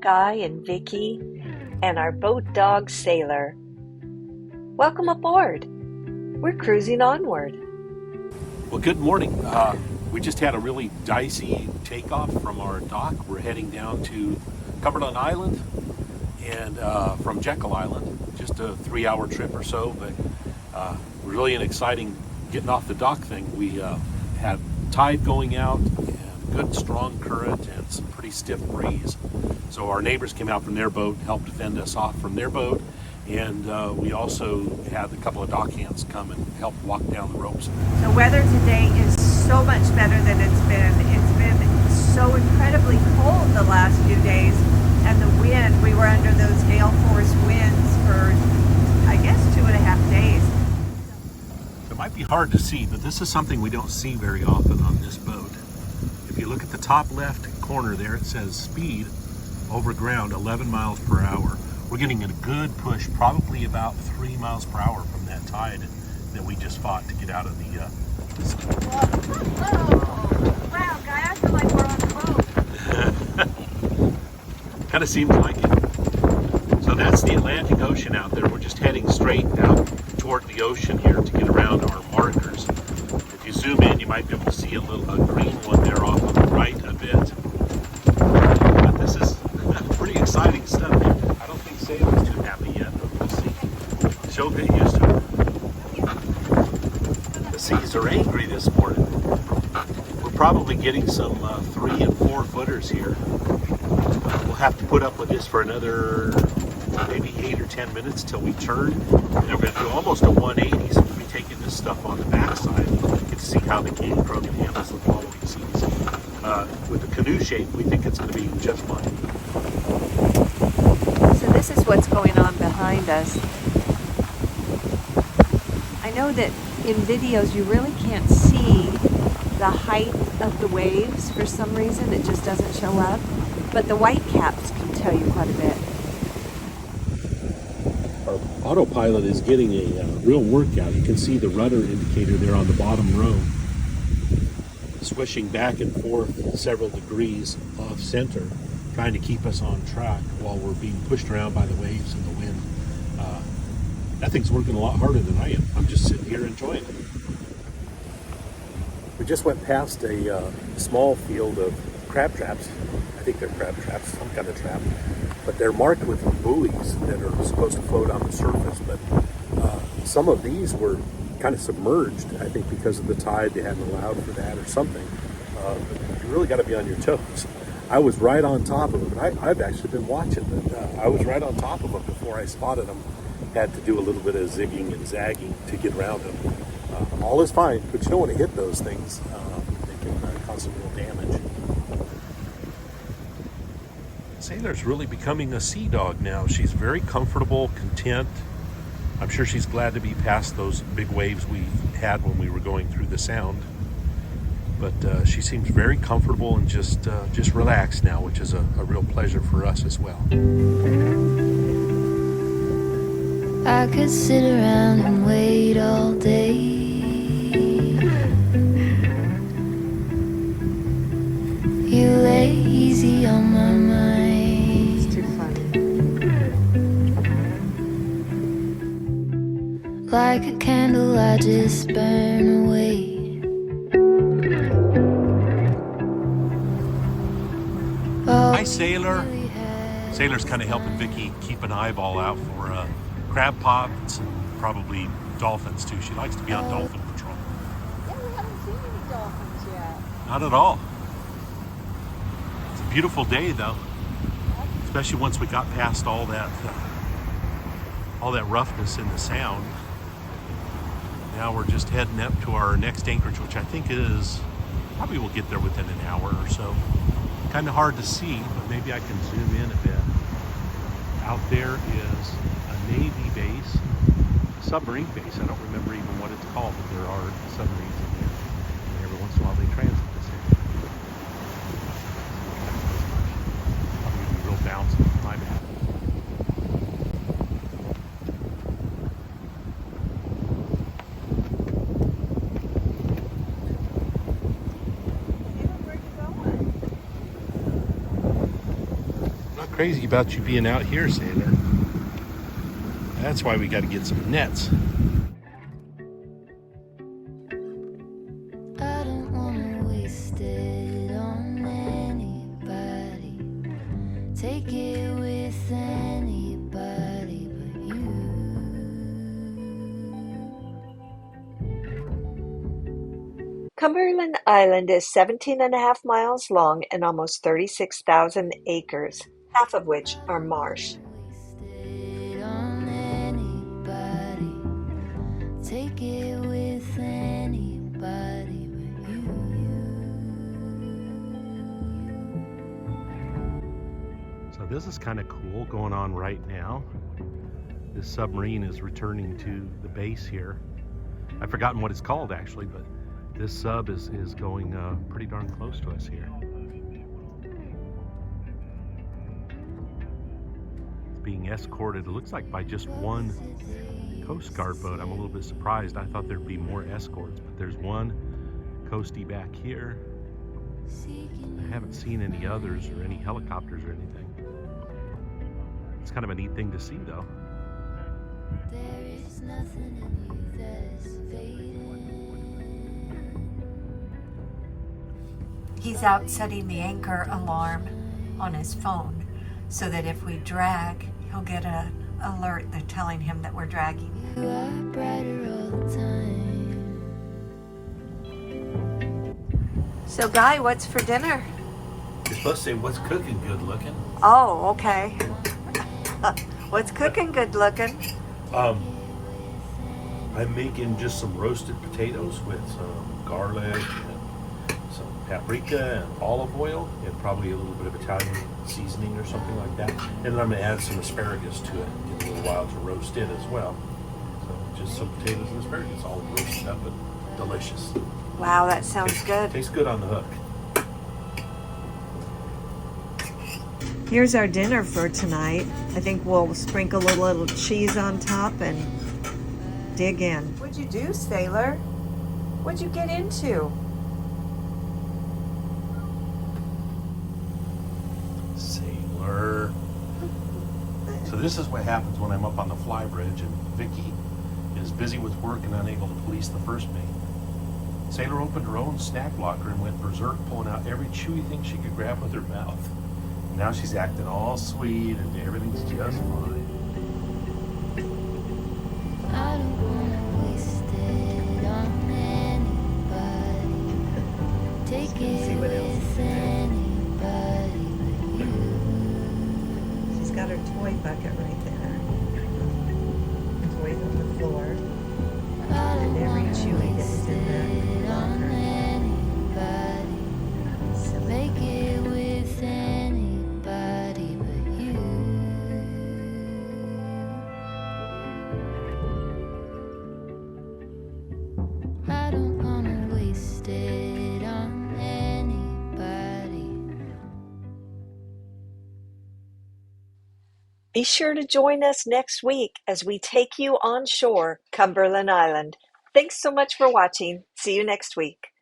Guy and Vicky and our boat dog Sailor. Welcome aboard. We're cruising onward. Well, good morning. We just had a really dicey takeoff from our dock. We're heading down to Cumberland Island and from Jekyll Island. Just a 3-hour trip or so, but really an exciting getting off the dock thing. We had tide going out and good strong current and some pretty stiff breeze. So our neighbors came out from their boat, helped fend us off from their boat, and we also had a couple of dock hands come and help walk down the ropes. The weather today is so much better than it's been. It's been so incredibly cold the last few days, and the wind, we were under those gale force winds for, I guess, 2.5 days. It might be hard to see, but this is something we don't see very often on this boat. If you look at the top left corner there, it says speed over ground 11 miles per hour. We're getting a good push, probably about 3 miles per hour from that tide that we just fought to get out of the... Whoa. Wow, Guy, I feel like we're on the boat. Kind of seems like it. So that's the Atlantic Ocean out there. We're just heading straight out toward the ocean here to get around our markers. If you zoom in, you might be able to see a green one there off on the right a bit. But this is pretty exciting stuff. I don't think Sailor's too happy yet, but we'll see. She'll get used to it. The seas are angry this morning. We're probably getting some 3 and 4 footers here. We'll have to put up with this for another maybe 8 or 10 minutes till we turn. And we're going to do almost a 180, so we'll be taking this stuff on the backside. Get to see how the King Cronin handles the following seas. With the canoe shape, we think it's going to be just fine. So this is what's going on behind us. I know that in videos you really can't see the height of the waves for some reason. It just doesn't show up. But the white caps can tell you quite a bit. Our autopilot is getting a real workout. You can see the rudder indicator there on the bottom row, swishing back and forth several degrees off center, trying to keep us on track while we're being pushed around by the waves and the wind. That thing's working a lot harder than I am. I'm just sitting here enjoying it. We just went past a small field of crab traps. I think they're crab traps, some kind of trap. But they're marked with buoys that are supposed to float on the surface. But some of these were kind of submerged, I think because of the tide. They hadn't allowed for that or something. But you really got to be on your toes. I was right on top of them. I've actually been watching them. I was right on top of them before I spotted them. Had to do a little bit of zigging and zagging to get around them. All is fine, but you don't want to hit those things. They can cause some real damage. Sailor's really becoming a sea dog now. She's very comfortable, content. I'm sure she's glad to be past those big waves we had when we were going through the Sound. But she seems very comfortable and just relaxed now, which is a real pleasure for us as well. I could sit around and wait all day. You lay easy on my mind. It's too funny. Like a candle I just burn away. Hi, Sailor. Sailor's kind of helping Vicky keep an eyeball out for crab pots and probably dolphins too. She likes to be on dolphin patrol. Yeah, we haven't seen any dolphins yet. Not at all. It's a beautiful day though, especially once we got past all that roughness in the Sound. Now we're just heading up to our next anchorage, which I think is probably we'll get there within an hour or so. Kind of hard to see, but maybe I can zoom in a bit. Out there is a Navy base, submarine base. I don't remember even what it's called, but there are submarines in there. And every once in a while they transit this area. Probably going to be real bouncy with my map. Crazy about you being out here, Sailor. That's why we got to get some nets. I don't wanna waste it on anybody. Take it with anybody but you. Cumberland Island is 17.5 miles long and almost 36,000 acres, half of which are marsh. Waste it on anybody. Take it with anybody but you. So this is kind of cool going on right now. This submarine is returning to the base here. I've forgotten what it's called actually, but this sub is going pretty darn close to us here. It's being escorted, it looks like, by just one Coast Guard boat. I'm a little bit surprised. I thought there'd be more escorts, but there's one coastie back here. I haven't seen any others or any helicopters or anything. It's kind of a neat thing to see, though. There is nothing in you that is fading. He's out setting the anchor alarm on his phone so that if we drag, he'll get an alert that's telling him that we're dragging. You are brighter all the time. So, Guy, what's for dinner? You're supposed to say, what's cooking good looking? Oh, okay. What's cooking good looking? I'm making just some roasted potatoes with some garlic and some paprika and olive oil and probably a little bit of Italian seasoning or something like that. And then I'm going to add some asparagus to it in a little while to roast it as well. So just some potatoes and asparagus all roasted up and delicious. Wow, that sounds good. Tastes good on the hook. Here's our dinner for tonight. I think we'll sprinkle a little cheese on top and dig in. What'd you do, Sailor? What'd you get into? Sailor. So this is what happens when I'm up on the fly bridge and Vicky is busy with work and unable to police the first mate. Sailor opened her own snack locker and went berserk, pulling out every chewy thing she could grab with her mouth. And now she's acting all sweet and everything's just fine. I don't wanna waste it on anybody. Take it with anybody but you. She's got her toy bucket right there. Toys on the floor. I don't And every wanna chewy that was waste in it on that locker. anybody. Make it with anybody but you. I don't wanna waste it on anybody. Be sure to join us next week as we take you on shore, Cumberland Island. Thanks so much for watching. See you next week.